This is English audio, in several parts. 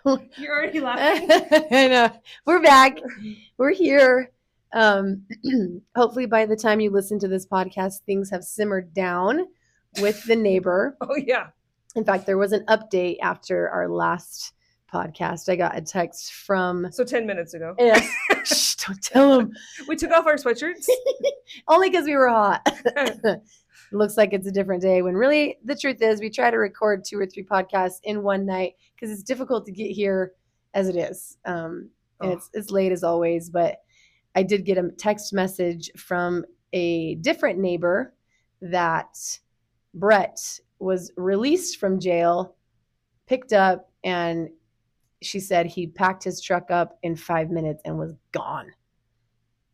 You're already laughing. I know. We're back. We're here. Hopefully, by the time you listen to this podcast, things have simmered down with the neighbor. Oh, yeah. In fact, there was an update after our last podcast. I got a text from. So 10 minutes ago. Yeah, shh, don't tell him. We took off our sweatshirts. Only because we were hot. Looks like it's a different day when really the truth is we try to record 2 or 3 podcasts in one night because it's difficult to get here as it is. And it's late as always, but I did get a text message from a different neighbor that Brett was released from jail, picked up, and she said he packed his truck up in 5 minutes and was gone.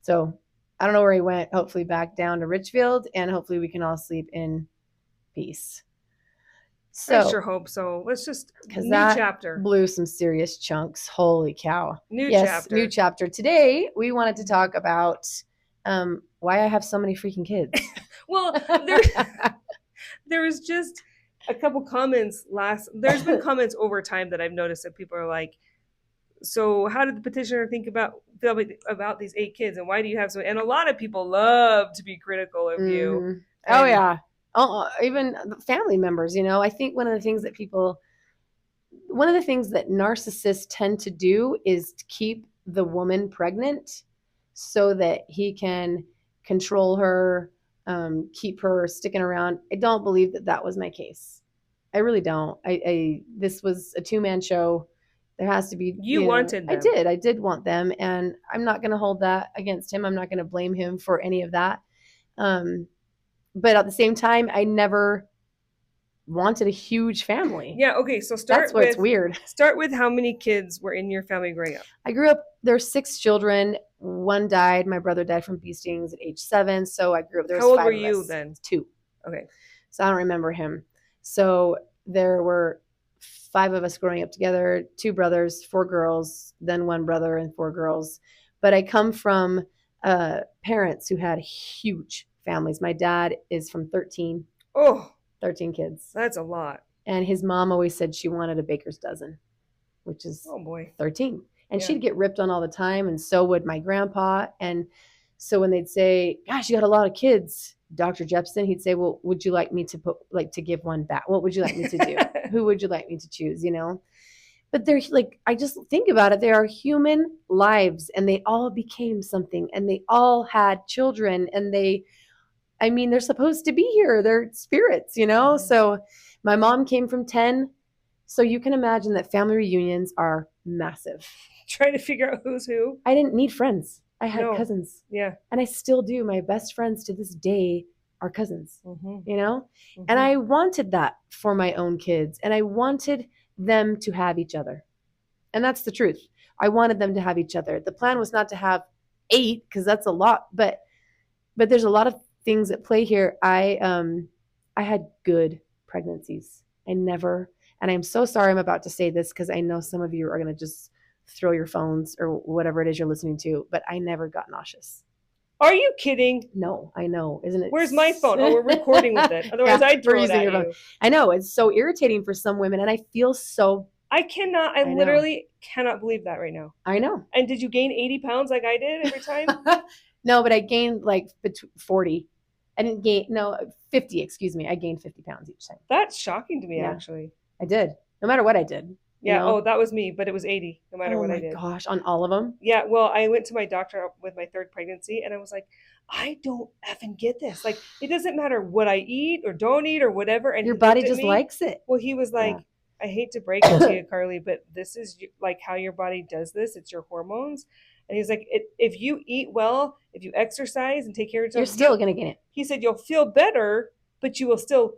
So I don't know where he went. Hopefully back down to Richfield, and hopefully we can all sleep in peace. So I sure hope so. Let's just because new that chapter. blew some serious chunks. Holy cow! New yes, chapter. New chapter. Today we wanted to talk about why I have so many freaking kids. Well, there was just a couple comments there's been comments over time that I've noticed that people are like, so how did the petitioner feel about these 8 kids, and why do you have so? And a lot of people love to be critical of you. Oh yeah. Even family members, I think one of the things that narcissists tend to do is to keep the woman pregnant so that he can control her, keep her sticking around. I don't believe that was my case. I really don't. This was a 2-man show. There has to be. You wanted them. I did want them, and I'm not going to hold that against him. I'm not going to blame him for any of that. But at the same time, I never wanted a huge family. Yeah, okay, so that's what's weird. Start with how many kids were in your family growing up. I grew up, there's 6 children. 1 died. My brother died from bee stings at age 7. So I grew up, there was 5 of us. How old were you then? 2. Okay. So I don't remember him. So there were 5 of us growing up together, 2 brothers, 4 girls, then 1 brother and 4 girls. But I come from parents who had huge families. My dad is from 13 kids. That's a lot. And his mom always said she wanted a baker's dozen, which is 13. And she'd get ripped on all the time, and so would my grandpa. And so when they'd say, gosh, you got a lot of kids, Dr. Jeppson, he'd say, well, would you like me to give one back? What would you like me to do? Who would you like me to choose, But they're like, I just think about it. They are human lives, and they all became something, and they all had children, and they're supposed to be here. They're spirits, Mm-hmm. So my mom came from 10. So you can imagine that family reunions are massive. Trying to figure out who's who. I didn't need friends. I had cousins. Yeah. And I still do. My best friends to this day are cousins, Mm-hmm. Mm-hmm. And I wanted that for my own kids. And I wanted them to have each other. And that's the truth. I wanted them to have each other. The plan was not to have 8, because that's a lot. But there's a lot of things at play here. I had good pregnancies. And I'm so sorry I'm about to say this, because I know some of you are going to just throw your phones or whatever it is you're listening to, but I never got nauseous. Are you kidding? No, I know. Isn't it? Where's my phone? Oh, we're recording with it. Otherwise, I'd throw it at you. I know. It's so irritating for some women, and I feel so... I literally cannot believe that right now. I know. And did you gain 80 pounds like I did every time? No, but I gained like 40. I didn't gain, 50, excuse me. I gained 50 pounds each time. That's shocking to me, actually. I did. No matter what I did. Yeah, that was me, but it was 80, no matter what I did. Oh my gosh, on all of them? Yeah, well, I went to my doctor with my 3rd pregnancy, and I was like, I don't effing get this. Like, it doesn't matter what I eat or don't eat or whatever. And your body just likes it. Well, he was like, I hate to break it to you, Carly, but this is like how your body does this. It's your hormones. And he's like, if you eat well, if you exercise and take care of yourself, you're still going to gain it. He said, you'll feel better, but you will still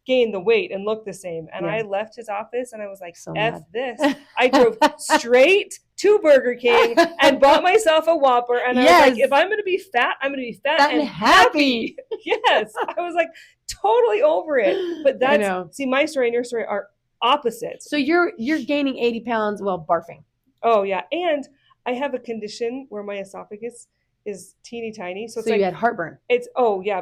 gain the weight and look the same. And I left his office and I was like, F this. I drove straight to Burger King and bought myself a Whopper. And I was like, if I'm going to be fat, I'm going to be fat and happy. Yes. I was like totally over it. But see, my story and your story are opposites. So you're gaining 80 pounds while barfing. Oh yeah. And I have a condition where my esophagus is teeny tiny. So you had heartburn. But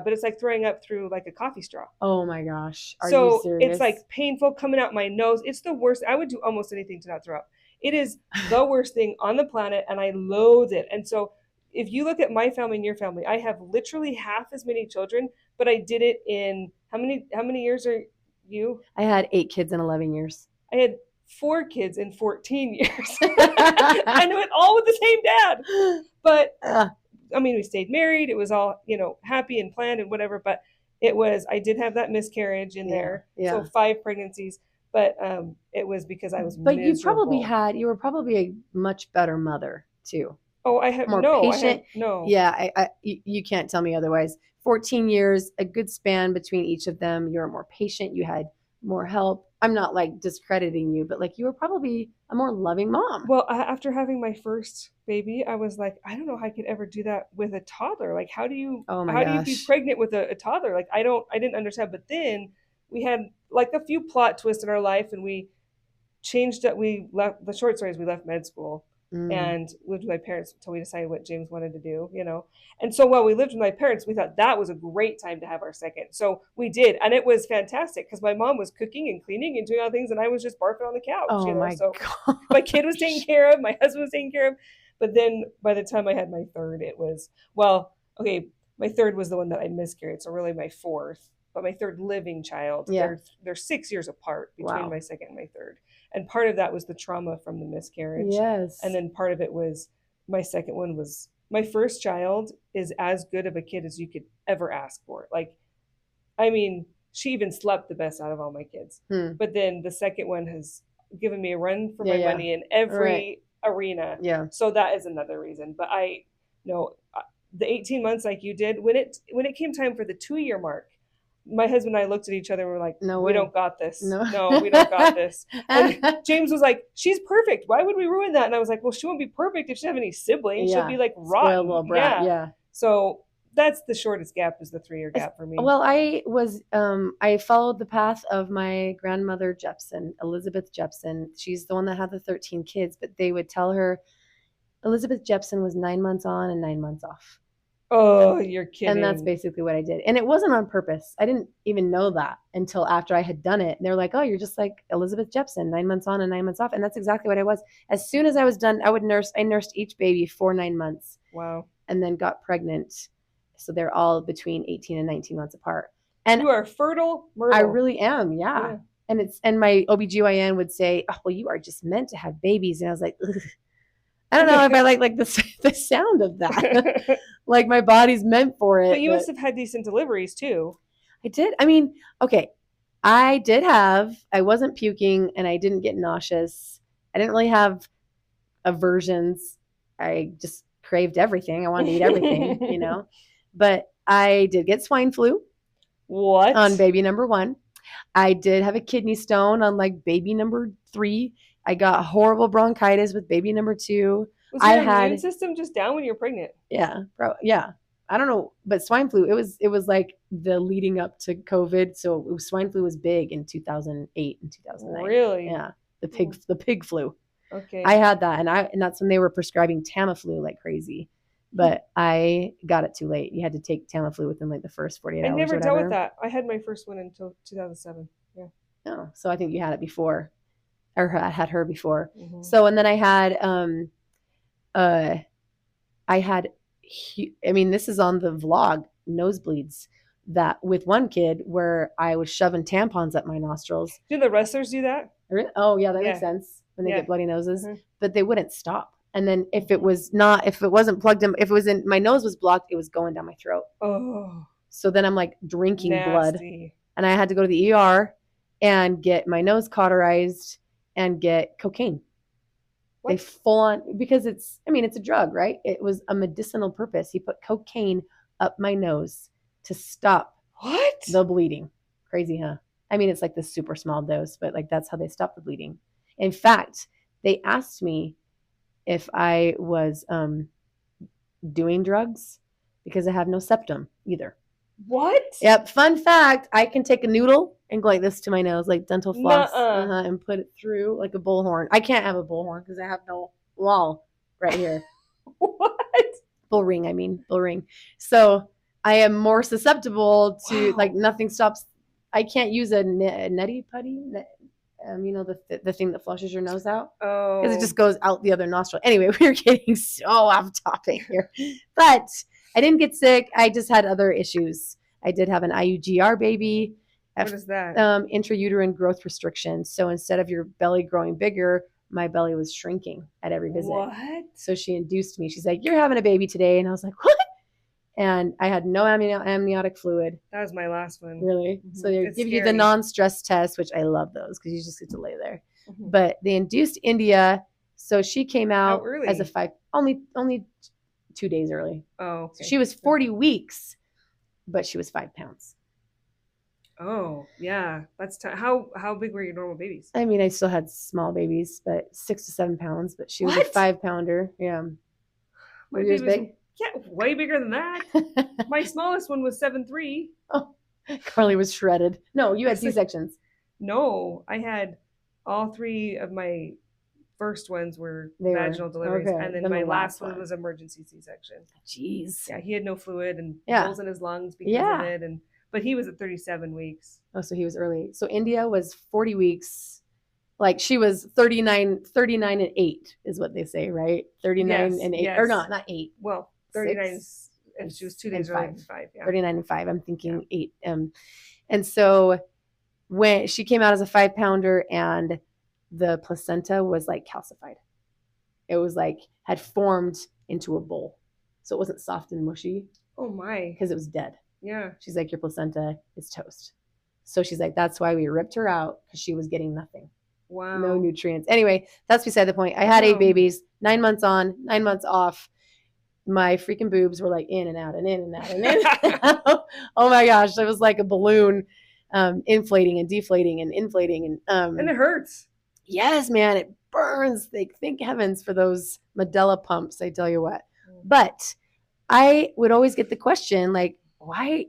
it's like throwing up through like a coffee straw. Oh my gosh. Are you serious? It's like painful coming out my nose. It's the worst. I would do almost anything to not throw up. It is the worst thing on the planet, and I loathe it. And so if you look at my family and your family, I have literally half as many children, but I did it in how many years are you? I had 8 kids in 11 years. I had 4 kids in 14 years. And it went all with the same dad. But I mean, we stayed married. It was all, happy and planned and whatever. But I did have that miscarriage in there. Yeah. So 5 pregnancies. But it was because I was But miserable. you were probably a much better mother too. Oh, I have more patient. Yeah, you can't tell me otherwise. 14 years, a good span between each of them. You're more patient. You had more help. I'm not like discrediting you, but like you were probably a more loving mom. Well, after having my first baby, I was like, I don't know how I could ever do that with a toddler. Like, how do you be pregnant with a toddler? Like, I didn't understand. But then we had like a few plot twists in our life, and we changed that. We left, the short story is we left med school and lived with my parents until we decided what James wanted to do, And so while we lived with my parents, we thought that was a great time to have our second. So we did. And it was fantastic because my mom was cooking and cleaning and doing all things, and I was just barfing on the couch, So my kid was taken care of, my husband was taken care of. But then by the time I had my third, it was, my third was the one that I miscarried. So really my fourth, but my third living child, they're 6 years apart between my second and my third. And part of that was the trauma from the miscarriage. Yes. And then part of it was my second one was my first child is as good of a kid as you could ever ask for. Like, I mean, she even slept the best out of all my kids. But then the second one has given me a run for my money in every arena. Yeah. So that is another reason. But the 18 months like you did, when it came time for the 2-year mark, my husband and I looked at each other and were like, no, we don't got this. No, we don't got this. And James was like, she's perfect. Why would we ruin that? And I was like, well, she won't be perfect if she doesn't have any siblings. She'll be like rotten. Spoiled little brat. Yeah. So that's the shortest gap, is the 3-year gap for me. Well, I followed the path of my grandmother Jeppson, Elizabeth Jeppson. She's the one that had the 13 kids, but they would tell her Elizabeth Jeppson was 9 months on and 9 months off. Oh, you're kidding. And that's basically what I did. And it wasn't on purpose. I didn't even know that until after I had done it. And they're like, oh, you're just like Elizabeth Jeppson, 9 months on and 9 months off. And that's exactly what I was. As soon as I was done, I nursed each baby for 9 months. Wow. And then got pregnant. So they're all between 18 and 19 months apart. And you are fertile, Myrtle. I really am. Yeah. And my OBGYN would say, oh, well, you are just meant to have babies. And I was like, ugh. I don't know if I like the sound of that. Like my body's meant for it. But you must have had decent deliveries too. I did. I mean, okay. I wasn't puking and I didn't get nauseous. I didn't really have aversions. I just craved everything. I wanted to eat everything, But I did get swine flu. What? On baby number 1. I did have a kidney stone on like baby number 3. I got horrible bronchitis with baby number 2. Was your immune system just down when you were pregnant? Yeah, yeah. I don't know, but swine flu. It was like the leading up to COVID. So swine flu was big in 2008 and 2009. Really? Yeah, the pig flu. Okay. I had that, and that's when they were prescribing Tamiflu like crazy. But I got it too late. You had to take Tamiflu within like the first 48 hours. I never dealt with that. I had my first one until 2007. Yeah. Oh, so I think you had it before. Or I had her before. Mm-hmm. So, and then I had, this is on the vlog, nosebleeds, that with one kid where I was shoving tampons up my nostrils. Do the wrestlers do that? Oh yeah, that makes sense when they get bloody noses, but they wouldn't stop. And then if it wasn't plugged in, if it was in, my nose was blocked, it was going down my throat. Oh. So then I'm like drinking blood, and I had to go to the ER and get my nose cauterized and get cocaine. What? They full on, because it's a drug, right? It was a medicinal purpose. He put cocaine up my nose to stop the bleeding. Crazy, huh? It's like this super small dose, but like that's how they stop the bleeding. In fact, they asked me if I was doing drugs because I have no septum either. What? Yep. Fun fact, I can take a noodle and go like this to my nose, like dental floss, and put it through like a bullhorn. I can't have a bullhorn because I have no wall right here. What? Bull ring. So I am more susceptible to like nothing stops. I can't use a neti putty. the thing that flushes your nose out. Oh. Because it just goes out the other nostril. Anyway, we're getting so off topic here. But I didn't get sick. I just had other issues. I did have an IUGR baby. What is that? Intrauterine growth restriction. So instead of your belly growing bigger, my belly was shrinking at every visit. What? So she induced me. She's like, "You're having a baby today." And I was like, "What?" And I had no amniotic fluid. That was my last one. Really? Mm-hmm. So they give you the non-stress test, which I love those because you just get to lay there. Mm-hmm. But they induced India. So she came out as a only 2 days early. Oh, okay. So she was 40 weeks, but she was 5 pounds. Oh, yeah. That's how big were your normal babies? I mean, I still had small babies, but 6 to 7 pounds, but she was a 5-pounder. Yeah. My baby was big? Yeah, way bigger than that. My smallest one was 7'3". Oh, Carley was shredded. No, you had C-sections. No, I had all 3 of my first ones were vaginal deliveries, and then my last one was emergency C-section. Jeez. Yeah, he had no fluid and holes in his lungs because of it, but he was at 37 weeks. Oh, so he was early. So India was 40 weeks. Like she was 39 and 8 is what they say, right? 39 and 8, yes. Or not 8. Well, 39 and she was 2 days early than 5. Yeah. 39 and 5. I'm thinking 8. And so when she came out as a 5-pounder and the placenta was like calcified. It was like had formed into a bowl. So it wasn't soft and mushy. Oh my. Because it was dead. Yeah. She's like, your placenta is toast. So she's like, that's why we ripped her out, because she was getting nothing. Wow. No nutrients. Anyway, that's beside the point. I had 8 babies, 9 months on, 9 months off. My freaking boobs were like in and out and in and out and in and out. Oh my gosh. It was like a balloon inflating and deflating and inflating. And it hurts. Yes, man. It burns. Thank heavens for those Medela pumps, I tell you what. But I would always get the question, like, why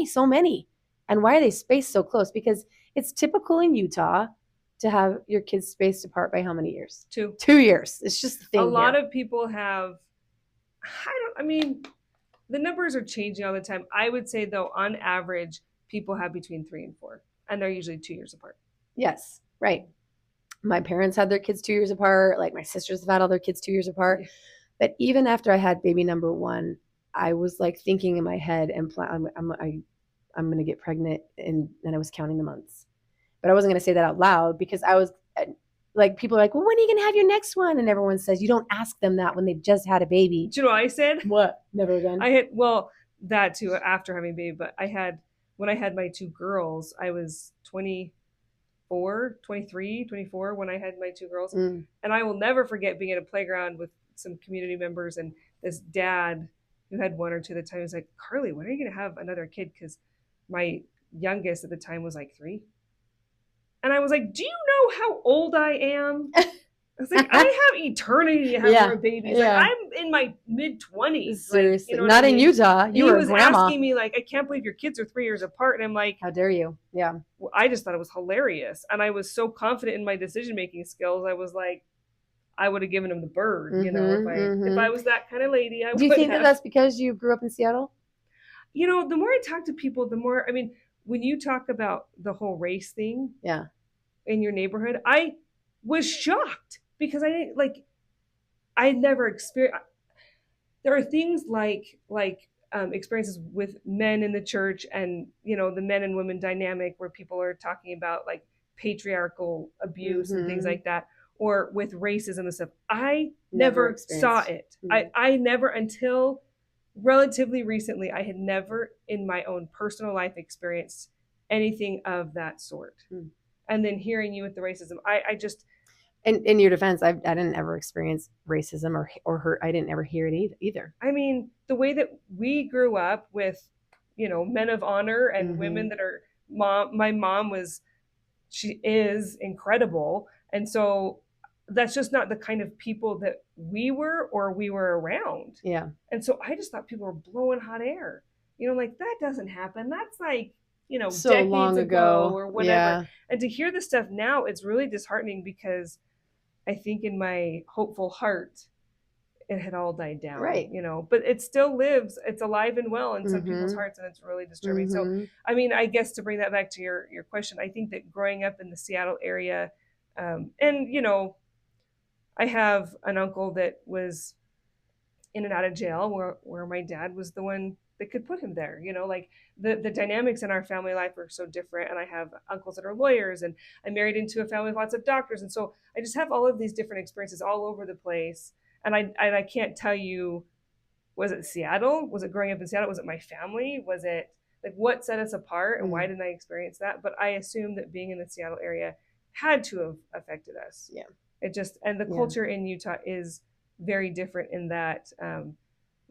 so many? And why are they spaced so close? Because it's typical in Utah to have your kids spaced apart by how many years? 2. 2 years. It's just the thing. A lot of people have, the numbers are changing all the time. I would say, though, on average, people have between 3 and 4, and they're usually 2 years apart. Yes, right. My parents had their kids 2 years apart. Like my sisters have had all their kids 2 years apart. Yeah. But even after I had baby number 1, I was like thinking in my head and I'm going to get pregnant, and then I was counting the months. But I wasn't going to say that out loud because I was like, people are like, well, when are you going to have your next one? And everyone says, you don't ask them that when they've just had a baby. Do you know what I said? What? Never again. That too, after having a baby, but when I had my 2 girls, I was 24 when I had my 2 girls. And I will never forget being at a playground with some community members, and this dad who had 1 or 2 at the time was like, Carley, when are you going to have another kid? Because my youngest at the time was like 3. And I was like, do you know how old I am? I was like, I have eternity to have more babies. Yeah. Like, I'm in my mid-20s. Seriously. Like, not in Utah. You were a grandma. He was asking me, like, I can't believe your kids are 3 years apart. And I'm like, how dare you? Yeah. Well, I just thought it was hilarious. And I was so confident in my decision-making skills. I was like, I would have given him the bird, if I was that kind of lady. I would. Do you think that that's because you grew up in Seattle? The more I talk to people, the more, when you talk about the whole race thing in your neighborhood, I was shocked because I never experienced. There are things like experiences with men in the church and, the men and women dynamic where people are talking about like patriarchal abuse and things like that, or with racism and stuff. I never saw it. I never, until relatively recently, I had never in my own personal life experienced anything of that sort. And then hearing you with the racism, I just... In your defense, I didn't ever experience racism or hurt. I didn't ever hear it either. The way that we grew up with, men of honor and women that are my mom she is incredible. And so that's just not the kind of people that we were around. Yeah. And so I just thought people were blowing hot air. Like, that doesn't happen. That's like, so decades long ago or whatever. Yeah. And to hear this stuff now, it's really disheartening because I think in my hopeful heart, it had all died down, right. but it still lives. It's alive and well in some people's hearts, and it's really disturbing. So, I mean, I guess to bring that back to your question, I think that growing up in the Seattle area, and I have an uncle that was in and out of jail where my dad was the one that could put him there. Like the dynamics in our family life are so different. And I have uncles that are lawyers, and I married into a family with lots of doctors. And so I just have all of these different experiences all over the place. And I can't tell you, was it Seattle? Was it growing up in Seattle? Was it my family? Was it like what set us apart, and why didn't I experience that? But I assume that being in the Seattle area had to have affected us. Yeah. It just, and the culture in Utah is very different in that,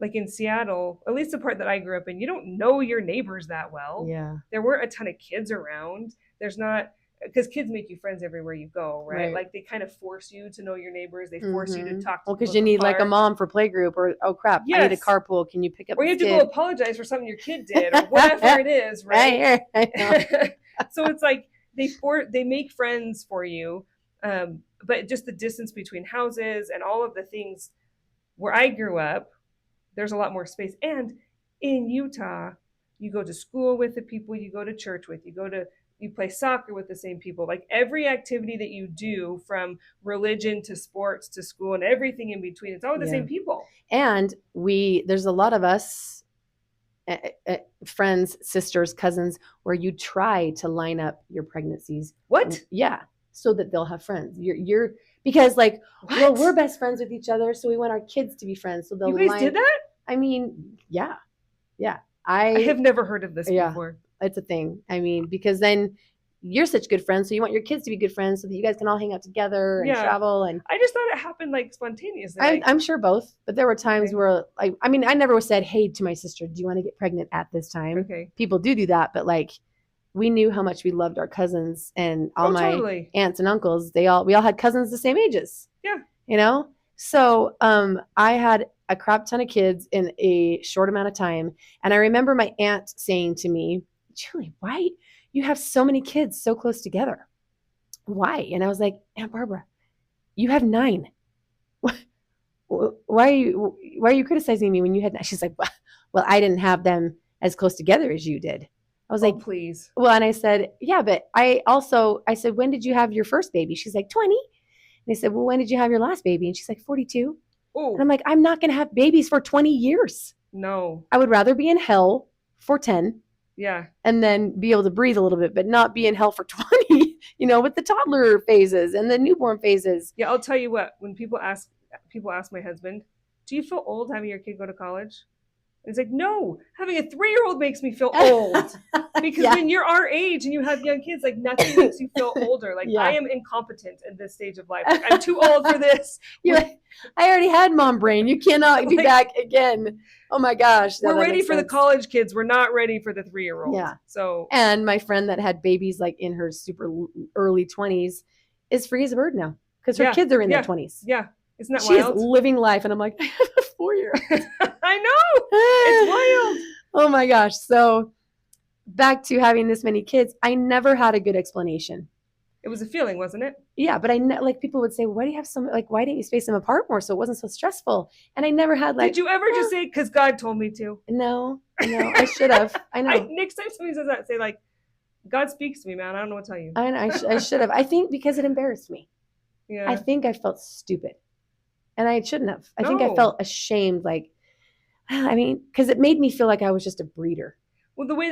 like in Seattle, at least the part that I grew up in, you don't know your neighbors that well. Yeah. There weren't a ton of kids around. There's not, because kids make you friends everywhere you go, right? Like they kind of force you to know your neighbors. They force you to talk to because you need like a mom for playgroup, or oh crap, I need a carpool. Can you pick up? Or you have to go apologize for something your kid did, or whatever it is, right? So it's like they make friends for you, but just the distance between houses and all of the things. Where I grew up, there's a lot more space. And in Utah, you go to school with the people you go to church with, you play soccer with the same people. Like every activity that you do, from religion to sports to school and everything in between, it's all the same people. And there's a lot of us, friends, sisters, cousins, where you try to line up your pregnancies. What? Yeah. So that they'll have friends. You're because like, well, we're best friends with each other, so we want our kids to be friends. So they'll. You guys did that? I mean, yeah. I have never heard of this before. It's a thing. I mean, because then you're such good friends, so you want your kids to be good friends, so that you guys can all hang out together and travel. And I just thought it happened like spontaneously. I'm sure both, but there were times where, like, I mean, I never said, "Hey," to my sister, "Do you want to get pregnant at this time?" Okay. People do that, but like, we knew how much we loved our cousins, and all my aunts and uncles. We all had cousins the same ages. Yeah. So I had a crap ton of kids in a short amount of time. And I remember my aunt saying to me, "Julie, why you have so many kids so close together? Why?" And I was like, "Aunt Barbara, you have 9. Why are you criticizing me when you had 9?" She's like, "Well, I didn't have them as close together as you did." I was like, "Please." Well, and I said, "Yeah, but I said, when did you have your first baby?" She's like, 20. And I said, "Well, when did you have your last baby?" And she's like, 42. Oh. And I'm like, I'm not going to have babies for 20 years. No. I would rather be in hell for 10. Yeah. And then be able to breathe a little bit, but not be in hell for 20, with the toddler phases and the newborn phases. Yeah, I'll tell you what, when people ask my husband, "Do you feel old having your kid go to college?" And he's like, "No, having a 3-year-old makes me feel old." Because when you're our age and you have young kids, like nothing makes you feel older. Like I am incompetent in this stage of life. Like, I'm too old for this. I already had mom brain. You cannot be back again. Oh my gosh. We're ready for the college kids. We're not ready for the 3-year-old. Yeah. So. And my friend that had babies like in her super early 20s is free as a bird now because her kids are in their 20s. Yeah. Isn't that wild? She's living life. And I'm like, I have a 4-year-old. I know. It's wild. Oh my gosh. So back to having this many kids, I never had a good explanation. It was a feeling, wasn't it? Yeah, but like people would say, "Why do you have why didn't you space them apart more so it wasn't so stressful?" And I never had like. Did you ever just say, "Because God told me to"? No, I should have. I know. Next time somebody says that, say like, "God speaks to me, man. I don't know what to tell you." I know. I should have. I think because it embarrassed me. Yeah. I think I felt stupid, and I shouldn't have. I think I felt ashamed. Like, I mean, because it made me feel like I was just a breeder. Well, the way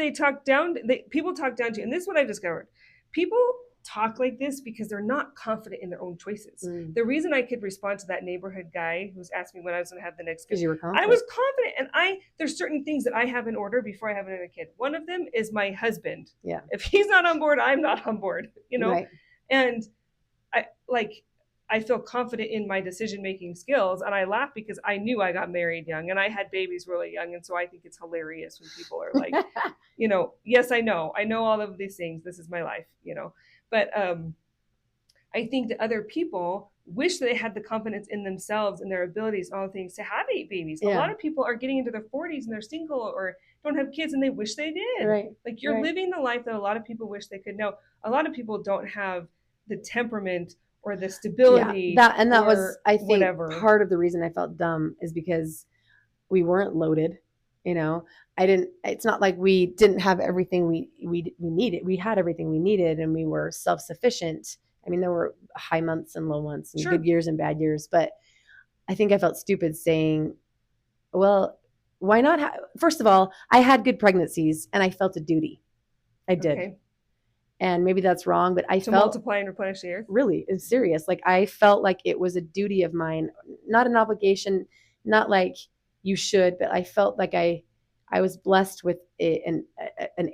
people talk down to you, and this is what I've discovered. People talk like this because they're not confident in their own choices. The reason I could respond to that neighborhood guy who's asked me when I was going to have the next kid, because you were confident. I was confident, and there's certain things that I have in order before I have another kid. One of them is my husband. Yeah. If he's not on board, I'm not on board. Right. And I feel confident in my decision-making skills, and I laugh because I knew I got married young and I had babies really young. And so I think it's hilarious when people are like, yes, I know all of these things. This is my life, but I think that other people wish that they had the confidence in themselves and their abilities and all the things to have 8 babies. Yeah. A lot of people are getting into their 40s and they're single or don't have kids and they wish they did. Right. Like you're living the life that a lot of people wish they could. Now, a lot of people don't have the temperament or the stability. That was, I think, whatever. Part of the reason I felt dumb is because we weren't loaded. It's not like we didn't have everything we needed. We had everything we needed, and we were self-sufficient. I mean, there were high months and low months and good years and bad years, but I think I felt stupid saying, well, why not? First of all, I had good pregnancies and I felt a duty. I did. Okay. And maybe that's wrong, but I felt multiply and replenish the earth. Really, it's serious. Like I felt like it was a duty of mine, not an obligation, not like you should, but I felt like I was blessed with an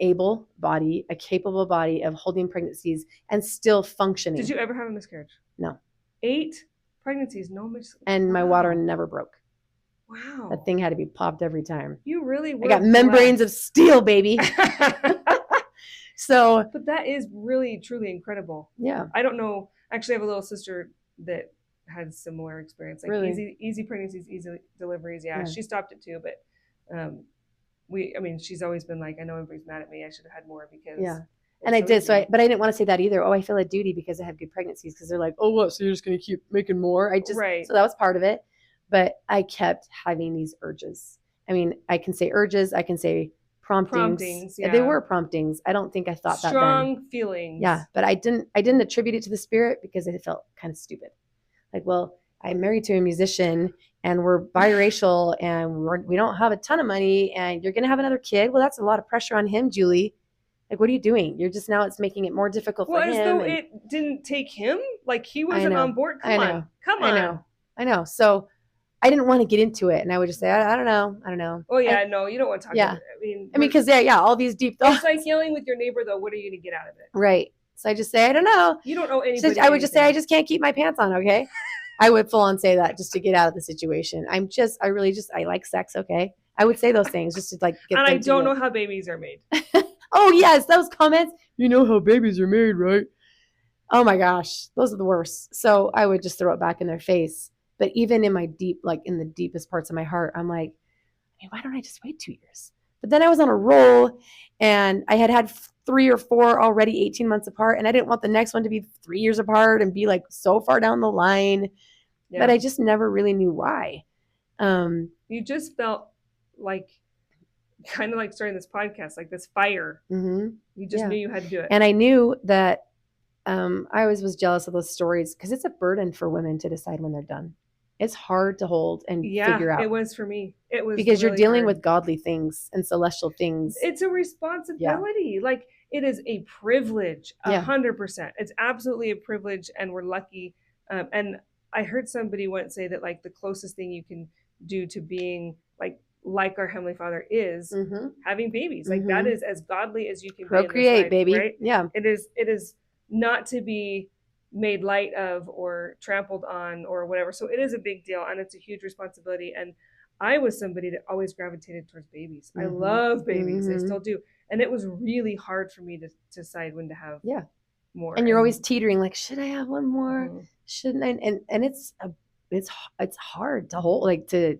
able body, a capable body of holding pregnancies and still functioning. Did you ever have a miscarriage? No. 8 pregnancies, no miscarriage. And my water never broke. Wow. That thing had to be popped every time. You really were. I got membranes of steel, baby. So, but that is really, truly incredible. Yeah. I don't know. Actually, I have a little sister that had similar experience. Like really? easy pregnancies, easy deliveries. Yeah, she stopped it too. But she's always been like, I know everybody's mad at me. I should have had more because. Yeah. And I did. But I didn't want to say that either. Oh, I feel a duty because I have good pregnancies. Because they're like, oh, what? So you're just going to keep making more? Right. So that was part of it. But I kept having these urges. I mean, I can say urges. I can say promptings. Yeah. They were promptings. I don't think I thought that then. Strong feelings. Yeah. But I didn't attribute it to the spirit because it felt kind of stupid. Like, well, I'm married to a musician and we're biracial and we don't have a ton of money and you're going to have another kid. Well, that's a lot of pressure on him, Julie. Like, what are you doing? You're just now it's making it more difficult for him. Well, as though it didn't take him. Like he wasn't on board. Come on. I know. So I didn't want to get into it. And I would just say, I don't know. Oh yeah, no, you don't want to talk about it. I mean, because all these deep thoughts. It's like yelling with your neighbor though. What are you going to get out of it? Right. So I just say, I don't know. You don't know anybody. So I would just say, I just can't keep my pants on. Okay. I would full on say that just to get out of the situation. I like sex. Okay. I would say those things just to like get and I don't know how babies are made. Oh yes. Those comments. You know how babies are made, right? Oh my gosh. Those are the worst. So I would just throw it back in their face. But even in my in the deepest parts of my heart, I'm like, why don't I just wait 2 years? But then I was on a roll and I had 3 or 4 already 18 months apart. And I didn't want the next one to be 3 years apart and be like so far down the line. Yeah. But I just never really knew why. You just felt like kind of like starting this podcast, like this fire. Mm-hmm. You just knew you had to do it. And I knew that I always was jealous of those stories because it's a burden for women to decide when they're done. It's hard to hold and figure out. It was for me. It was because really you're dealing hard. with godly things and celestial things. It's a responsibility. Yeah. Like it is a privilege, 100%. It's absolutely a privilege, and we're lucky. And I heard somebody once say that like the closest thing you can do to being like our Heavenly Father is having babies. Like that is as godly as you can procreate, be baby. Right? Yeah. It is not to be made light of or trampled on or whatever. So it is a big deal and it's a huge responsibility. And I was somebody that always gravitated towards babies. I love babies. I still do. And it was really hard for me to decide when to have more. And you're always teetering like, should I have one more? Shouldn't I? And it's hard to hold, like to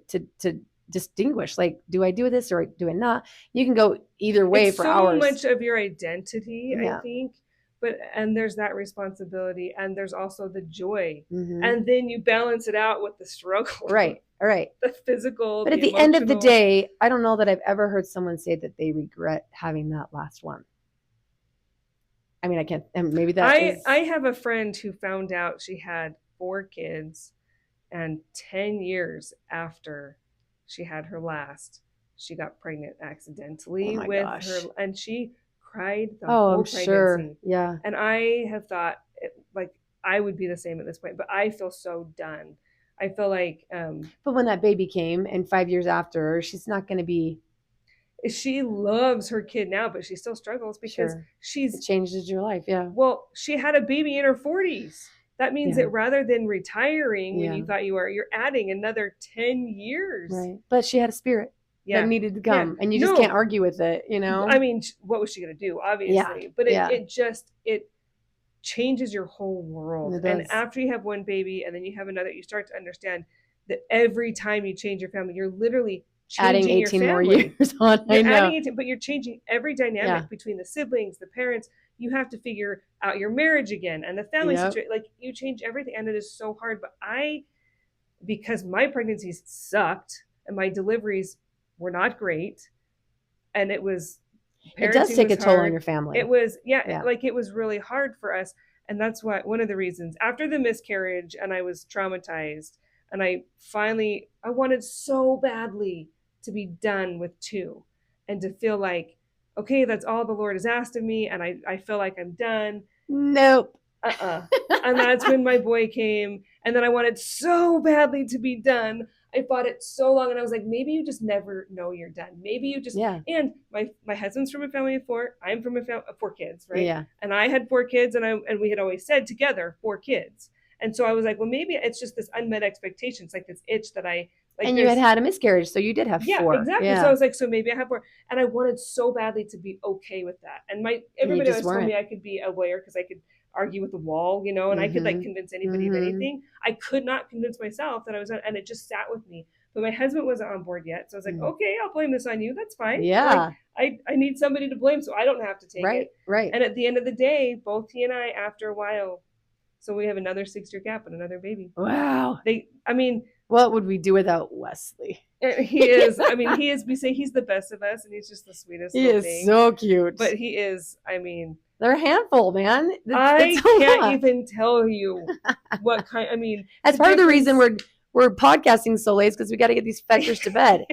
distinguish, like, do I do this or do I not? You can go either way for hours. So much of your identity, I think. And there's that responsibility, and there's also the joy, and then you balance it out with the struggle, right? The physical. But at the end of the day, I don't know that I've ever heard someone say that they regret having that last one. I mean, I can't, and maybe that I have a friend who found out she had 4 kids, and 10 years after she had her last, she got pregnant accidentally with her, and she cried the whole pregnancy. Sure. Yeah. And I have thought I would be the same at this point, but I feel so done. I feel like but when that baby came and 5 years after, she's not going to be. She loves her kid now, but she still struggles because it changes your life. Yeah. Well, she had a baby in her 40s. That means that rather than retiring when you thought you were, you're adding another 10 years. Right. But she had a spirit. That needed to come, and you just can't argue with it, you know. I mean, what was she going to do? Obviously, but it changes your whole world. And after you have one baby, and then you have another, you start to understand that every time you change your family, you're literally changing adding 18 your more family. years on. I know. But you're changing every dynamic between the siblings, the parents. you have to figure out your marriage again and the family situation. Like you change everything, and it is so hard. But because my pregnancies sucked and my deliveries were not great, and it does take a toll on your family. It was, like it was really hard for us. And that's why one of the reasons after the miscarriage, and I was traumatized, and I wanted so badly to be done with 2 and to feel like, okay, that's all the Lord has asked of me. And I feel like I'm done. Nope. And that's when my boy came. And then I wanted so badly to be done. I fought it so long, and I was like, maybe you just never know you're done. Maybe you just, and my husband's from a family of 4. I'm from a family of 4 kids, right? Yeah. And I had 4 kids, and we had always said together 4 kids. And so I was like, well, maybe it's just this unmet expectation. It's like this itch that I like. And you had a miscarriage, so you did have 4. Yeah, exactly. Yeah. So I was like, so maybe I have 4. And I wanted so badly to be okay with that. And everybody always told me I could be a lawyer because I could argue with the wall, and I could like convince anybody of anything. I could not convince myself that I was, and it just sat with me. But my husband wasn't on board yet. So I was like, okay, I'll blame this on you. That's fine. Yeah. Like, I need somebody to blame so I don't have to take it. Right. And at the end of the day, both he and I, after a while, so we have another 6-year gap and another baby. Wow. What would we do without Wesley? He is, we say he's the best of us, and he's just the sweetest. He is so cute. But he is, they're a handful, man. I can't even tell you what kind. That's part of the reason we're podcasting so late, because we got to get these feckers to bed.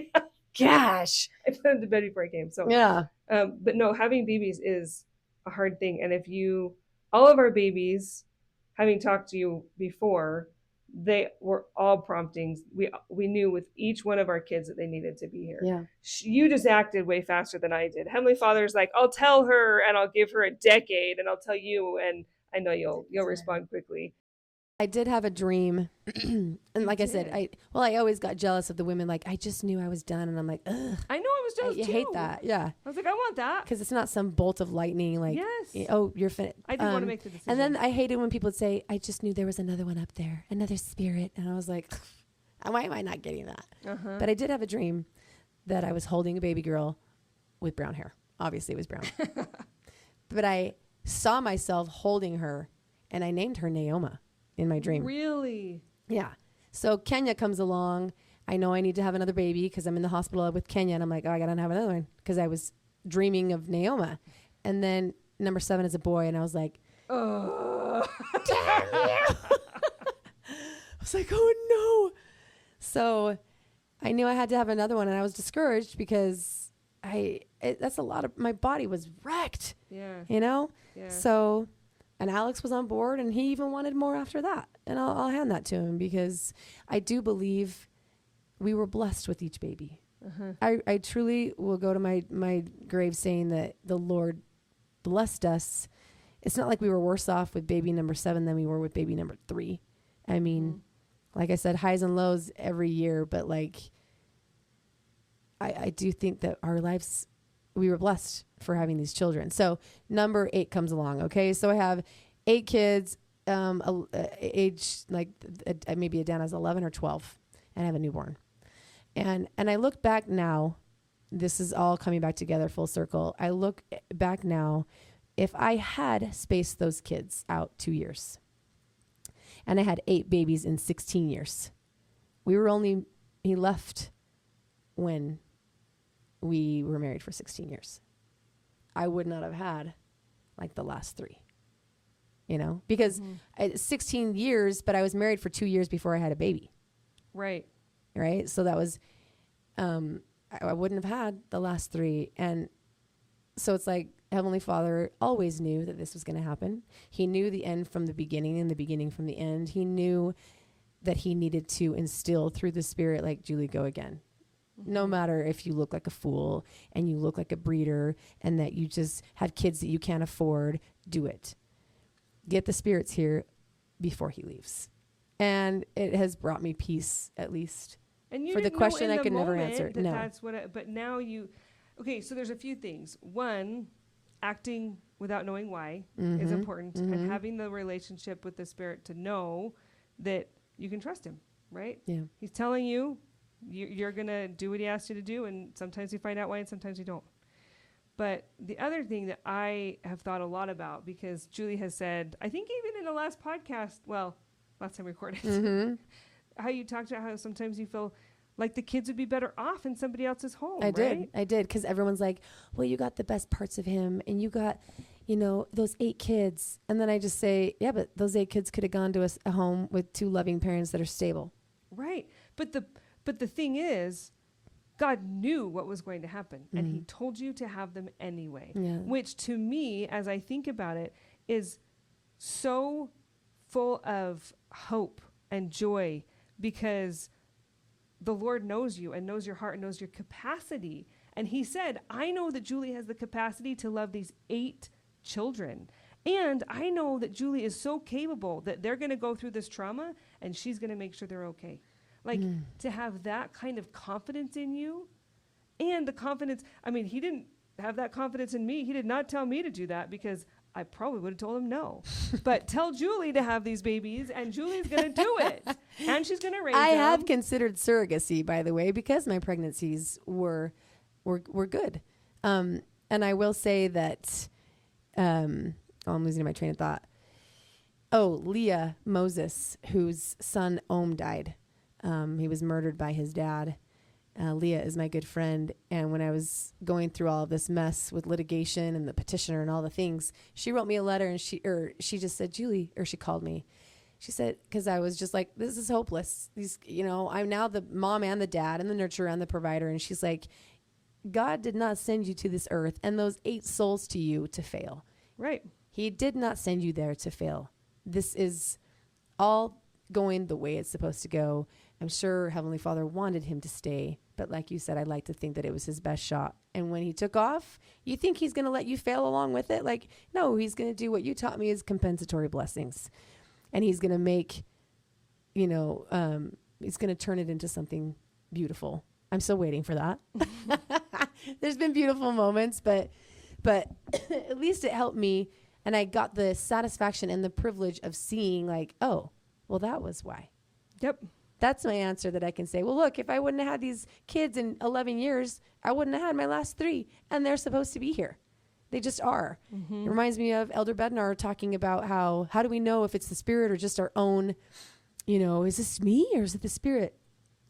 Gosh, I put them to bed before I came. So yeah. But no, having babies is a hard thing, and all of our babies, having talked to you before, they were all promptings. We knew with each one of our kids that they needed to be here. Yeah. You just acted way faster than I did. Heavenly Father's like, I'll tell her, and I'll give her a decade, and I'll tell you, and I know you'll respond quickly. I did have a dream, and like I said, I always got jealous of the women. Like, I just knew I was done, and I'm like, ugh. I know I was jealous too. You hate that, yeah. I was like, I want that, because it's not some bolt of lightning. Like, yes. Oh, you're finished. I didn't want to make the decision. And then I hated when people would say, I just knew there was another one up there, another spirit, and I was like, why am I not getting that? Uh-huh. But I did have a dream that I was holding a baby girl with brown hair. Obviously, it was brown, but I saw myself holding her, and I named her Naoma. In my dream. Really? Yeah. So Kenya comes along. I know I need to have another baby because I'm in the hospital with Kenya, and I'm like, oh, I gotta have another one because I was dreaming of Naoma. And then number 7 is a boy, and I was like, oh, damn you. I was like, oh no. So I knew I had to have another one, and I was discouraged because that's a lot of, my body was wrecked. Yeah. Yeah. So. And Alex was on board, and he even wanted more after that. And I'll hand that to him because I do believe we were blessed with each baby. Uh-huh. I truly will go to my grave saying that the Lord blessed us. It's not like we were worse off with baby number 7 than we were with baby number 3. Like I said, highs and lows every year, but like I do think that our lives, we were blessed for having these children. So number 8 comes along. Okay. So I have 8 kids, age like maybe Adana's 11 or 12, and I have a newborn. And I look back now, this is all coming back together full circle. I look back now, if I had spaced those kids out 2 years and I had 8 babies in 16 years, he left when we were married for 16 years. I would not have had like the last 3, because 16 years, but I was married for 2 years before I had a baby. Right. So that was, I wouldn't have had the last 3. And so it's like Heavenly Father always knew that this was going to happen. He knew the end from the beginning and the beginning from the end. He knew that he needed to instill through the Spirit, like, Julie, go again. No matter if you look like a fool and you look like a breeder and that you just had kids that you can't afford, do it. Get the spirits here before he leaves. And it has brought me peace, at least. And you for the question I could never answer. No. That's but now so there's a few things. One, acting without knowing why is important, and having the relationship with the Spirit to know that you can trust him, right? Yeah. He's telling you, you're going to do what he asked you to do, and sometimes you find out why and sometimes you don't. But the other thing that I have thought a lot about, because Julie has said, I think even in the last podcast, well, last time we recorded, how you talked about how sometimes you feel like the kids would be better off in somebody else's home. I did. Because everyone's like, well, you got the best parts of him and you got, those 8 kids. And then I just say, yeah, but those 8 kids could have gone to a home with 2 loving parents that are stable. Right. But the thing is, God knew what was going to happen, and he told you to have them anyway, which to me, as I think about it, is so full of hope and joy, because the Lord knows you and knows your heart and knows your capacity. And he said, I know that Julie has the capacity to love these 8 children. And I know that Julie is so capable that they're going to go through this trauma and she's going to make sure they're okay. Like to have that kind of confidence in you, and the confidence, he didn't have that confidence in me. He did not tell me to do that, because I probably would have told him no. But tell Julie to have these babies, and Julie's going to do it. And she's going to raise them. I have considered surrogacy, by the way, because my pregnancies were good. And I will say that, I'm losing my train of thought. Oh, Leah Moses, whose son Ohm died. He was murdered by his dad. Leah is my good friend. And when I was going through all of this mess with litigation and the petitioner and all the things, she wrote me a letter, and she just said, Julie, or she called me. She said, because I was just like, this is hopeless. I'm now the mom and the dad and the nurturer and the provider. And she's like, God did not send you to this earth and those 8 souls to you to fail. Right. He did not send you there to fail. This is all going the way it's supposed to go. I'm sure Heavenly Father wanted him to stay, but like you said, I'd like to think that it was his best shot. And when he took off, you think he's going to let you fail along with it? Like, no, he's going to do what you taught me is compensatory blessings. And he's going to make, he's going to turn it into something beautiful. I'm still waiting for that. There's been beautiful moments, but at least it helped me. And I got the satisfaction and the privilege of seeing like, oh, well, that was why. Yep. That's my answer that I can say, well, look, if I wouldn't have had these kids in 11 years, I wouldn't have had my last 3. And they're supposed to be here. They just are. It reminds me of Elder Bednar talking about how do we know if it's the Spirit or just our own, is this me or is it the Spirit?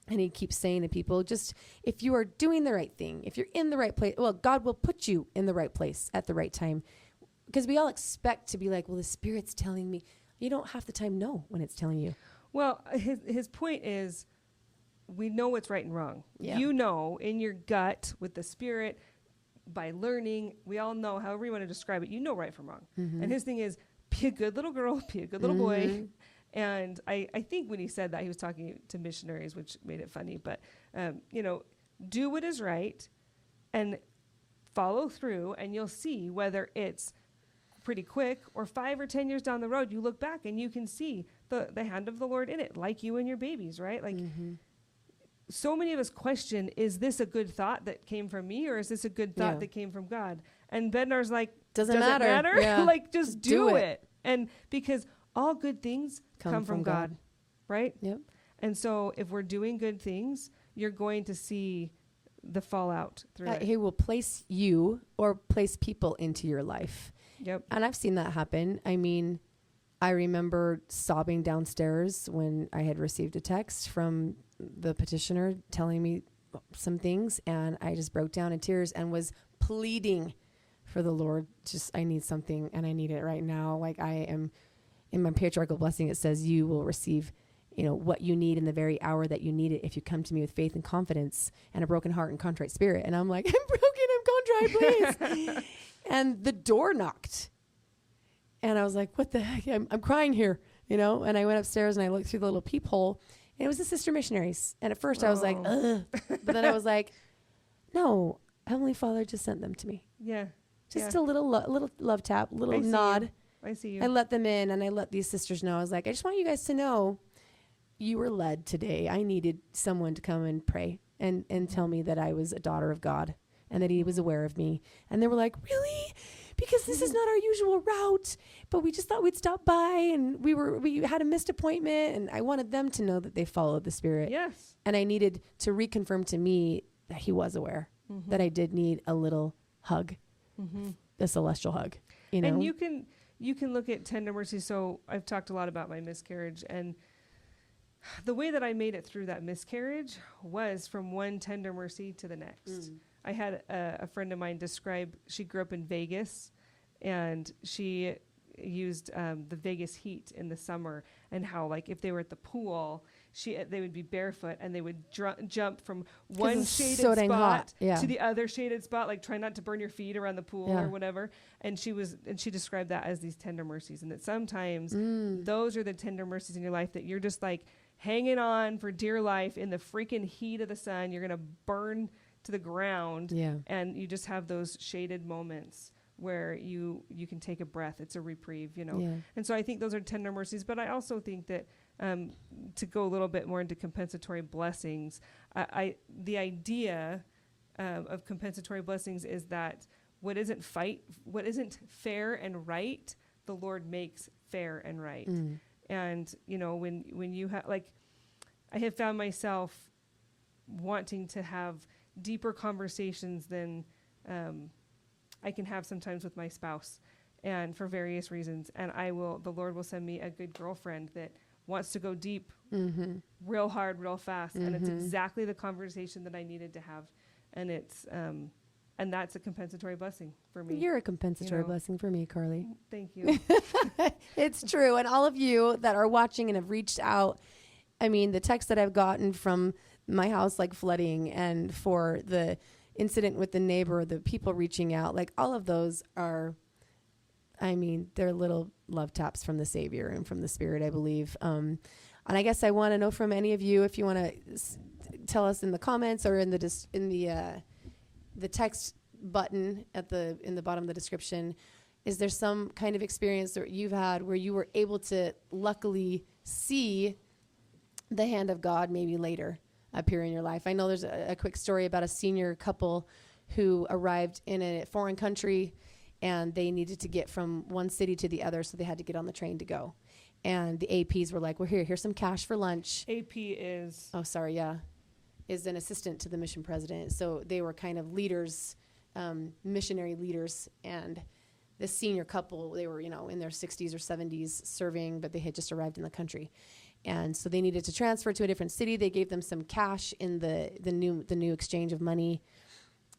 And he keeps saying to people, just if you are doing the right thing, if you're in the right place, well, God will put you in the right place at the right time. Because we all expect to be like, well, the Spirit's telling me. You don't half the time know when it's telling you. Well, his point is, we know what's right and wrong. Yeah. You know in your gut with the Spirit, by learning, we all know, however you want to describe it, you know right from wrong. And his thing is, be a good little girl, be a good little boy. And I think when he said that, he was talking to missionaries, which made it funny. But, do what is right and follow through, and you'll see whether it's pretty quick or 5 or 10 years down the road, you look back and you can see the hand of the Lord in it, like you and your babies, right? Like so many of us question, is this a good thought that came from me, or is this a good thought that came from God? And Bednar's like, doesn't matter. Yeah. Like, just do it. And because all good things come from God, right? Yep. And so if we're doing good things, you're going to see the fallout through it. He will place you or place people into your life. Yep. And I've seen that happen. I remember sobbing downstairs when I had received a text from the petitioner telling me some things, and I just broke down in tears and was pleading for the Lord. Just, I need something, and I need it right now. Like, I am, in my patriarchal blessing, it says you will receive, what you need in the very hour that you need it if you come to me with faith and confidence and a broken heart and contrite spirit. And I'm like, I'm broken, I'm contrite, please. And the door knocked. And I was like, what the heck? I'm crying here, And I went upstairs and I looked through the little peephole, and it was the sister missionaries. And at first I was like, ugh. But then I was like, no, Heavenly Father just sent them to me. Yeah. Just a little love tap, little nod. I see you. I let them in, and I let these sisters know. I was like, I just want you guys to know you were led today. I needed someone to come and pray and tell me that I was a daughter of God and that he was aware of me. And they were like, really? Because this is not our usual route, but we just thought we'd stop by, and we had a missed appointment, and I wanted them to know that they followed the Spirit. Yes. And I needed to reconfirm to me that he was aware, that I did need a little hug the celestial hug, you know? And you can look at tender mercy. So I've talked a lot about my miscarriage, and the way that I made it through that miscarriage was from one tender mercy to the next. I had a friend of mine describe, she grew up in Vegas, and she used the Vegas heat in the summer, and how, like, if they were at the pool, they would be barefoot and they would jump from one shaded spot to the other shaded spot, like try not to burn your feet around the pool or whatever. And she described that as these tender mercies, and that sometimes those are the tender mercies in your life, that you're just like hanging on for dear life in the freaking heat of the sun. You're gonna burn to the ground, and you just have those shaded moments where you can take a breath. It's a reprieve, you know. And so I think those are tender mercies. But I also think that to go a little bit more into compensatory blessings, the idea of compensatory blessings is that what isn't fair and right, the Lord makes fair and right. And you know, when you have, like, I have found myself wanting to have deeper conversations than I can have sometimes with my spouse, and for various reasons. And the Lord will send me a good girlfriend that wants to go deep, real hard, real fast. And it's exactly the conversation that I needed to have. And it's, and that's a compensatory blessing for me. You're a compensatory blessing for me, Carly. Thank you. It's true. And all of you that are watching and have reached out, I mean, the text that I've gotten from my house, like flooding, and for the incident with the neighbor, the people reaching out, like all of those are, I mean, they're little love taps from the Savior and from the Spirit, I believe. And I guess I want to know from any of you, if you want to tell us in the comments or in the text button in the bottom of the description, is there some kind of experience that you've had where you were able to luckily see the hand of God maybe later appear in your life? I know there's a quick story about a senior couple who arrived in a foreign country, and they needed to get from one city to the other, so they had to get on the train to go. And the APs were like, well, here's some cash for lunch. AP is... Oh, sorry, yeah. Is an assistant to the mission president. So they were kind of leaders, missionary leaders. And this senior couple, they were, in their 60s or 70s serving, but they had just arrived in the country. And so they needed to transfer to a different city. They gave them some cash in the new exchange of money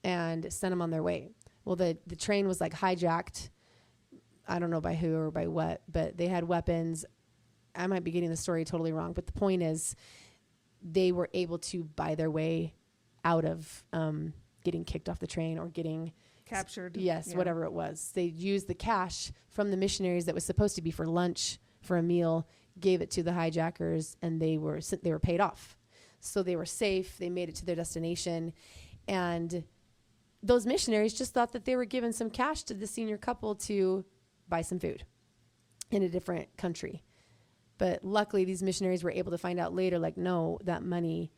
and sent them on their way. Well, the train was like hijacked. I don't know by who or by what, but they had weapons. I might be getting the story totally wrong, but the point is they were able to buy their way out of getting kicked off the train or getting captured. Whatever it was. They used the cash from the missionaries that was supposed to be for lunch, for a meal, gave it to the hijackers, and they were paid off. So they were safe. They made it to their destination. And those missionaries just thought that they were giving some cash to the senior couple to buy some food in a different country. But luckily, these missionaries were able to find out later, like, no, that money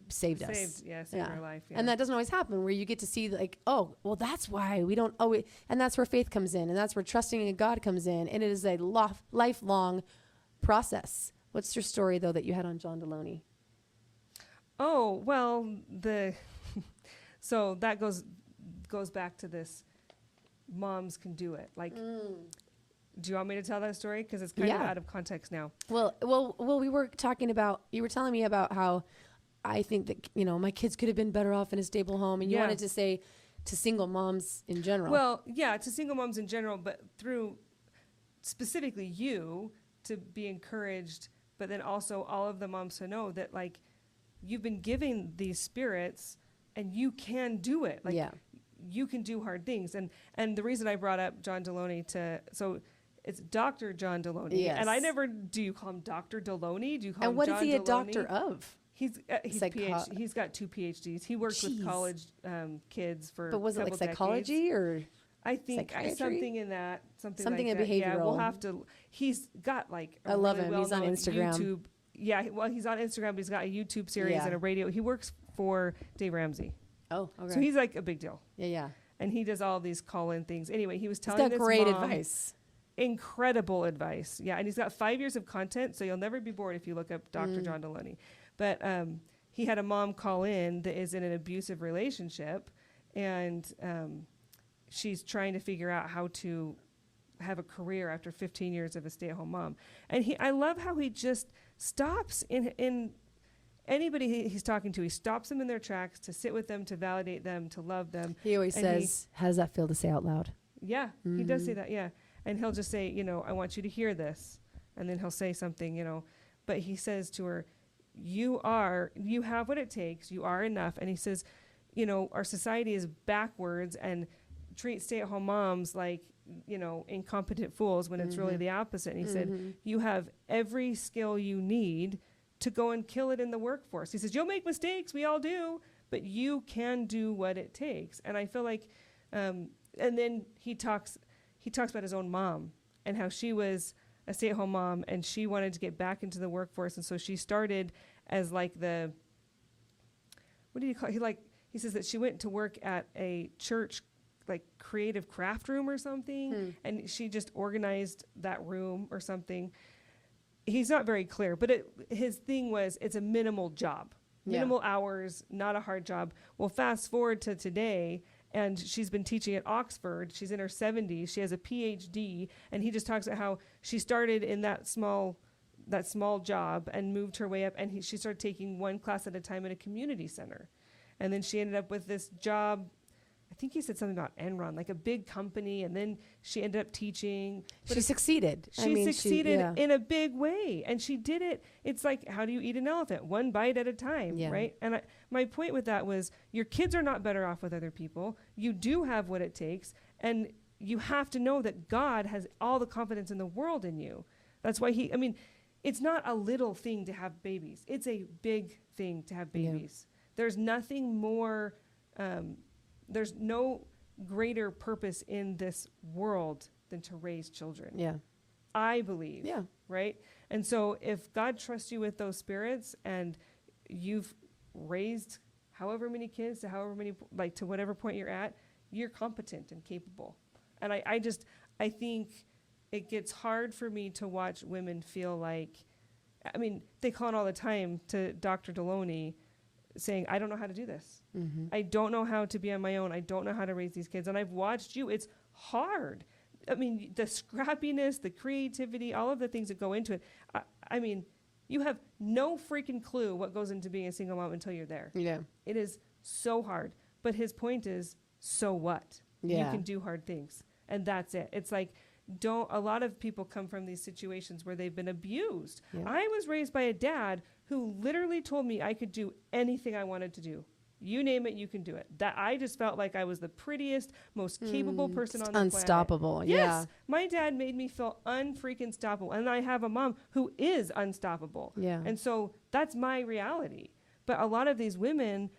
saved us. Saved our life. Yeah. And that doesn't always happen, where you get to see, like, oh, well, that's why we don't always, and that's where faith comes in, and that's where trusting in God comes in, and it is a lifelong process. What's your story, though, that you had on John Deloney? Oh, well, so that goes back to this, moms can do it. Like, do you want me to tell that story? Because it's kind of out of context now. Well, we were talking about, you were telling me about how I think that, my kids could have been better off in a stable home. And you wanted to say to single moms in general. Well, yeah, to single moms in general, but through specifically you to be encouraged, but then also all of the moms to know that, like, you've been given these spirits and you can do it. Like, you can do hard things. And the reason I brought up John Deloney so it's Dr. John Deloney. Yes. And I never, do you call him Dr. Deloney? Do you call him John Deloney? And what is he a doctor of? He's he's got 2 PhDs. He worked with college kids for But was it like psychology decades. Or I think something in that. Something like in behavioral. Yeah, we'll have to. He's got like I love him. He's on Instagram. YouTube. Yeah, well, he's on Instagram, but he's got a YouTube series and a radio. He works for Dave Ramsey. Oh, okay. So he's like a big deal. Yeah. And he does all these call-in things. Anyway, he was telling he's got this great mom, advice. Incredible advice. Yeah, and he's got 5 years of content, so you'll never be bored if you look up Dr. John Deloney. But he had a mom call in that is in an abusive relationship, and she's trying to figure out how to have a career after 15 years of a stay-at-home mom. And I love how he just stops in anybody he's talking to. He stops them in their tracks to sit with them, to validate them, to love them. He always says, how does that feel to say out loud? Yeah, he does say that, yeah. And he'll just say, I want you to hear this. And then he'll say something, but he says to her, you have what it takes, you are enough. And he says, our society is backwards and treats stay-at-home moms like, incompetent fools when it's really the opposite. And he said, you have every skill you need to go and kill it in the workforce. He says, you'll make mistakes, we all do, but you can do what it takes. And I feel like, and then he talks about his own mom and how she was a stay-at-home mom and she wanted to get back into the workforce. And so she started as like what do you call it? He says that she went to work at a church, like creative craft room or something. And she just organized that room or something. He's not very clear, but his thing was, it's a minimal job, minimal hours, not a hard job. Well, fast forward to today, and she's been teaching at Oxford. She's in her 70s. She has a PhD, and he just talks about how she started in that small job and moved her way up, and she started taking one class at a time at a community center. And then she ended up with this job. I think he said something about Enron, like a big company, and then she ended up teaching. She succeeded. She succeeded in a big way, and she did it. It's like, how do you eat an elephant? One bite at a time, right? And my point with that was, your kids are not better off with other people. You do have what it takes, and you have to know that God has all the confidence in the world in you. That's why it's not a little thing to have babies. It's a big thing to have babies. There's nothing more... there's no greater purpose in this world than to raise children. Yeah. I believe. Yeah. Right? And so if God trusts you with those spirits and you've raised however many kids to however many, to whatever point you're at, you're competent and capable. And I think it gets hard for me to watch women feel like, they call it all the time to Dr. Deloney, saying, I don't know how to do this. I don't know how to be on my own. I don't know how to raise these kids. And I've watched you. It's hard. The scrappiness, the creativity, all of the things that go into it. You have no freaking clue what goes into being a single mom until you're there. Yeah. It is so hard. But his point is, so what? Yeah. You can do hard things. And that's it. It's like, a lot of people come from these situations where they've been abused. Yeah. I was raised by a dad who literally told me I could do anything I wanted to do. You name it, you can do it. That I just felt like I was the prettiest, most capable person on the planet. Unstoppable. Yes. My dad made me feel unfreaking stoppable. And I have a mom who is unstoppable. Yeah. And so that's my reality. But a lot of these women,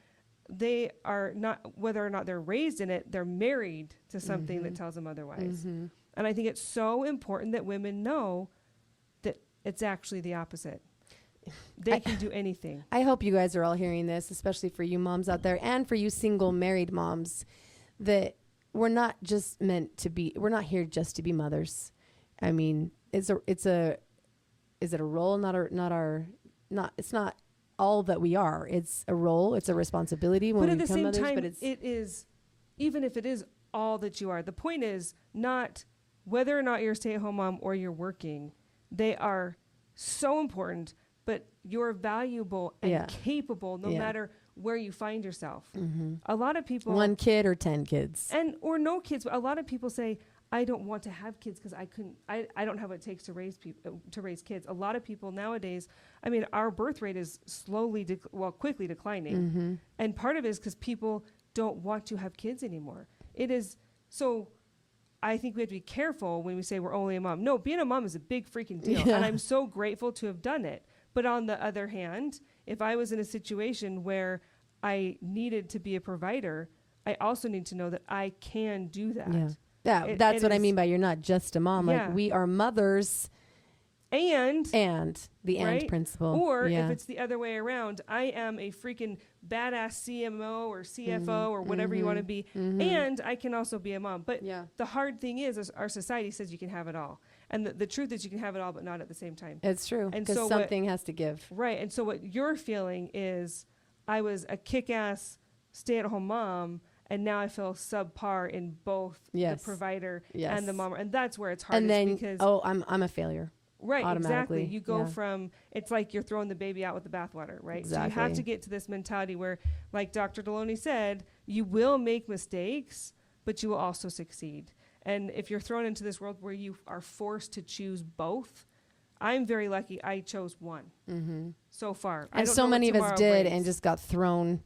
they are not, whether or not they're raised in it, they're married to something that tells them otherwise. And I think it's so important that women know that it's actually the opposite. They can do anything. I hope you guys are all hearing this, especially for you moms out there and for you single married moms, that we're not here just to be mothers. Is it a role? It's not all that we are. It's a role. It's a responsibility when we become mothers. But at the same time, it is, even if it is all that you are, the point is not whether or not you're a stay-at-home mom or you're working. They are so important, but you're valuable and capable no matter where you find yourself. A lot of people... 1 kid or 10 kids. Or no kids. A lot of people say, I don't want to have kids because I don't have what it takes to raise kids. A lot of people nowadays, our birth rate is quickly declining. And part of it is because people don't want to have kids anymore. It is... So I think we have to be careful when we say we're only a mom. No, being a mom is a big freaking deal. Yeah. And I'm so grateful to have done it. But on the other hand, if I was in a situation where I needed to be a provider, I also need to know that I can do that. Yeah, that's what I mean by you're not just a mom. Yeah. Like, we are mothers. And the right? and principle. Or if it's the other way around, I am a freaking badass CMO or CFO or whatever you want to be. And I can also be a mom. But the hard thing is our society says you can have it all. And the truth is you can have it all, but not at the same time. It's true. Because so something has to give. Right. And so what you're feeling is, I was a kick-ass stay-at-home mom, And now I feel subpar in both the provider and the mom. And that's where it's hard. And then, because, I'm a failure. Right, exactly. You go from, it's like you're throwing the baby out with the bathwater, right? Exactly. So you have to get to this mentality where, like Dr. Deloney said, you will make mistakes, but you will also succeed. And if you're thrown into this world where you are forced to choose both, I'm very lucky I chose one so far. And so many of us did and just got thrown,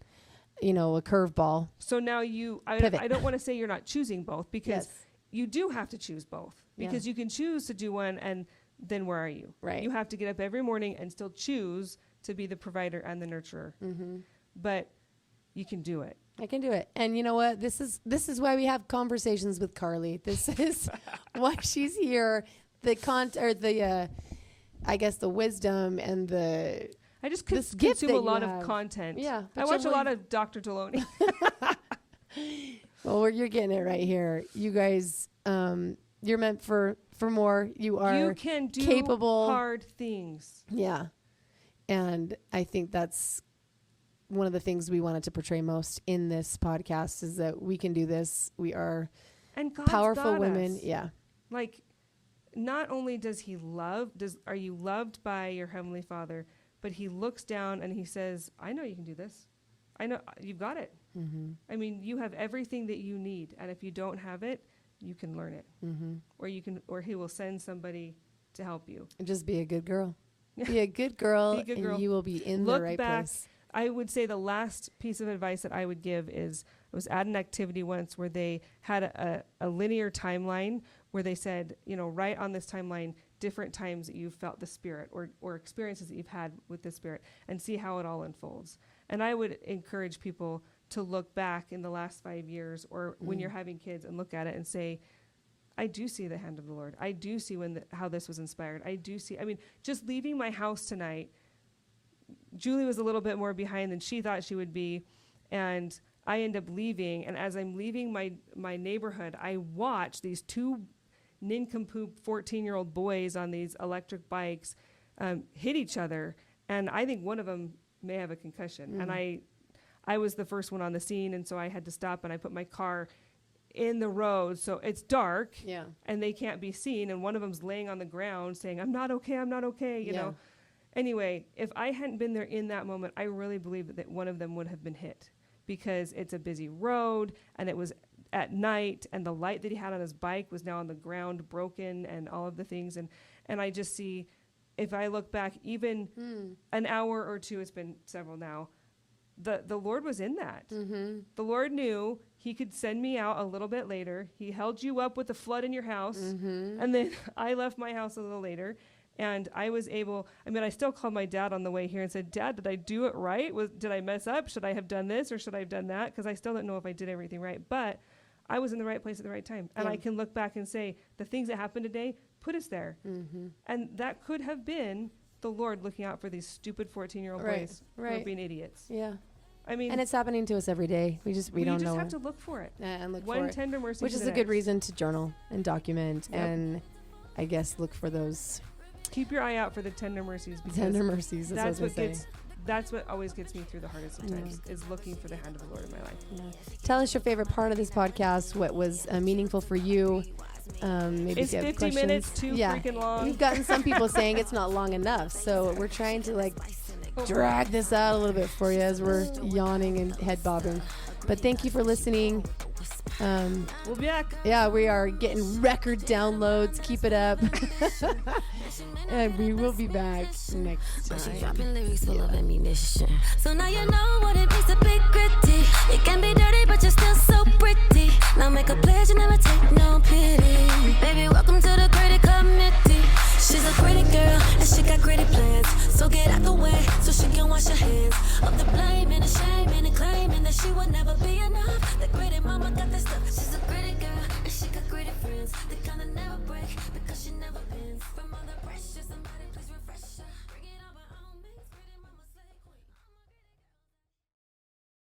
a curveball. So now I don't want to say you're not choosing both, because you do have to choose both, because you can choose to do one, and then where are you? Right. You have to get up every morning and still choose to be the provider and the nurturer. But you can do it. I can do it. And you know what? This is why we have conversations with Carley. This is why she's here. I guess the wisdom and I just consume a lot of content. Yeah. I watch a lot of Dr. Deloney. Well, you're getting it right here. You guys, you're meant for more. You can do capable, hard things. Yeah. And I think that's one of the things we wanted to portray most in this podcast, is that we can do this. We are powerful women. Yeah. Like, not only are you loved by your Heavenly Father, but he looks down and he says, I know you can do this. I know you've got it. I mean, you have everything that you need. And if you don't have it, you can learn it. Or he will send somebody to help you. And just be a good girl. Be a good girl, and you will be in the right place. I would say the last piece of advice that I would give is, I was at an activity once where they had a linear timeline where they said, write on this timeline different times that you've felt the Spirit, or experiences that you've had with the Spirit, and see how it all unfolds. And I would encourage people to look back in the last 5 years, or when you're having kids, and look at it and say, I do see the hand of the Lord. I do see how this was inspired. I do see, just leaving my house tonight, Julie was a little bit more behind than she thought she would be, and I end up leaving, and as I'm leaving my neighborhood, I watch these two nincompoop 14-year-old boys on these electric bikes hit each other, and I think one of them may have a concussion. And I was the first one on the scene, and so I had to stop, and I put my car in the road, so it's dark, and they can't be seen, and one of them's laying on the ground saying, I'm not okay, you know. Anyway, if I hadn't been there in that moment, I really believe that one of them would have been hit, because it's a busy road, and it was at night, and the light that he had on his bike was now on the ground, broken, and all of the things. And I just see, if I look back even an hour or two, it's been several now, the Lord was in that. The Lord knew he could send me out a little bit later. He held you up with the flood in your house, and then I left my house a little later. And I was able, I still called my dad on the way here and said, Dad, did I do it right? Did I mess up? Should I have done this, or should I have done that? Because I still didn't know if I did everything right. But I was in the right place at the right time. And I can look back and say, the things that happened today put us there. And that could have been the Lord looking out for these stupid 14-year-old boys who are being idiots. Yeah. And it's happening to us every day. We don't know. You just have to look for it. And look for it. One tender mercy. Which is a good reason to journal and document and I guess look for those. Keep your eye out for the tender mercies. Tender mercies. That's what always gets me through the hardest of times, is looking for the hand of the Lord in my life. Tell us your favorite part of this podcast. What was meaningful for you? Maybe it's 50 minutes too freaking long. We've gotten some people saying it's not long enough, so we're trying to drag this out a little bit for you as we're yawning and head bobbing. But thank you for listening. We'll be back. Yeah, we are getting record downloads. Keep it up. And we will be back next time. She's dropping lyrics full of ammunition. So now you know what it means to be gritty. It can be dirty, but you're still so pretty. Now make a pledge and never take no pity. Baby, welcome to the gritty committee. She's a gritty girl, and she got gritty plans. So get out the way, so she can wash her hands of the blame and the shame and the claiming that she will never be enough. The gritty mama got that stuff. She's a